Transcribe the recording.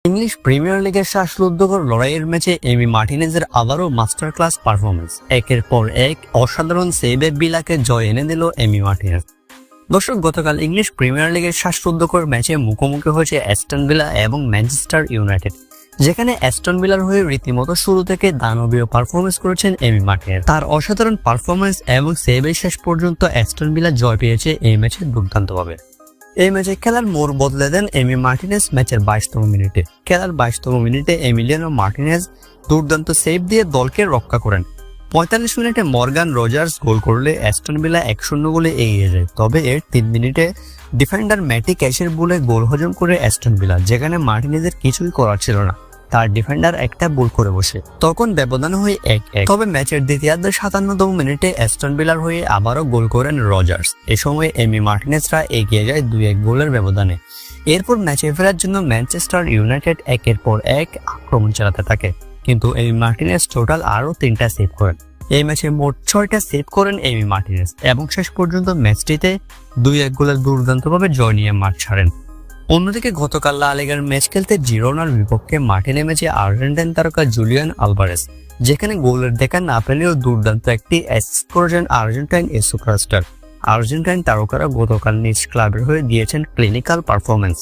English premier লিগের শ্বাসরুদ্ধকর লড়াইয়ের ম্যাচে এমি মার্টিনেজের আবারও মাস্টার ক্লাস পারফরমেন্স। একের পর এক অসাধারণ সেভে বিলাকে জয় এনে দিল এমি মার্টিনেজ। দর্শক, গতকাল ইংলিশ প্রিমিয়ার লিগের শ্বাসরুদ্ধকর ম্যাচে মুখোমুখি হয়েছে অ্যাস্টন ভিলা এবং ম্যানচেস্টার ইউনাইটেড, যেখানে অ্যাস্টন ভিলার হয়ে রীতিমতো শুরু থেকে দানবীয় পারফরমেন্স করেছেন এমি মার্টিনেজ। তার অসাধারণ পারফরমেন্স এবং সেভের শেষ পর্যন্ত অ্যাস্টন ভিলা জয় পেয়েছে এই ম্যাচে দুর্দান্তভাবে। এই ম্যাচে খেলার মোড় বদলে দেন এমি মার্টিনেজ ম্যাচের 22তম মিনিটে। খেলার 22তম মিনিটে এমিলিয়ানো মার্টিনেজ দুর্দান্ত সেভ দিয়ে দলকে রক্ষা করেন। 45 মিনিটে মর্গান রজার্স গোল করলে অ্যাস্টন ভিলা 1-0 গোলে এগিয়ে যায়। তবে এর 3 মিনিটে ডিফেন্ডার ম্যাটি ক্যাশের বলে গোল হজম করে অ্যাস্টন ভিলা, যেখানে মার্টিনেজের কিছুই করার ছিল না। তার ডিফেন্ডার একটা গোল করে বসে, তখন ব্যবধান হয়ে 1-1। তবে ম্যাচের দ্বিতীয়ার্ধের 57তম মিনিটে অ্যাস্টন ভিলার হয়ে আবারও গোল করেন রজার্স। এ সময় এমি মার্টিনেজরা এগিয়ে যায় 2-1 গোলের ব্যবধানে। এরপর ম্যাচে ফেরার জন্য ম্যানচেস্টার ইউনাইটেড একের পর এক আক্রমণ চালাতে থাকে, কিন্তু এমি মার্টিনেজ টোটাল আরও 3টা সেভ করেন। এই ম্যাচে মোট 6টা সেভ করেন এমি মার্টিনেজ এবং শেষ পর্যন্ত ম্যাচটিতে 2-1 গোলের দুর্দান্তভাবে জয় নিয়ে মাঠ ছাড়েন। অন্যদিকে গতকাল লা লিগার ম্যাচ খেলতে জিরোনার বিপক্ষে মাঠে নেমেছে আর্জেন্টাইন তারকা জুলিয়ান আলভারেজ, যেখানে গোলের দেখা না পেলেও দুর্দান্ত একটি অ্যাসিস্ট করেছেন আর্জেন্টাইন এই সুপারস্টার। আর্জেন্টাইন তারকারা গতকাল নিজ ক্লাবের হয়ে দিয়েছেন ক্লিনিক্যাল পারফরমেন্স।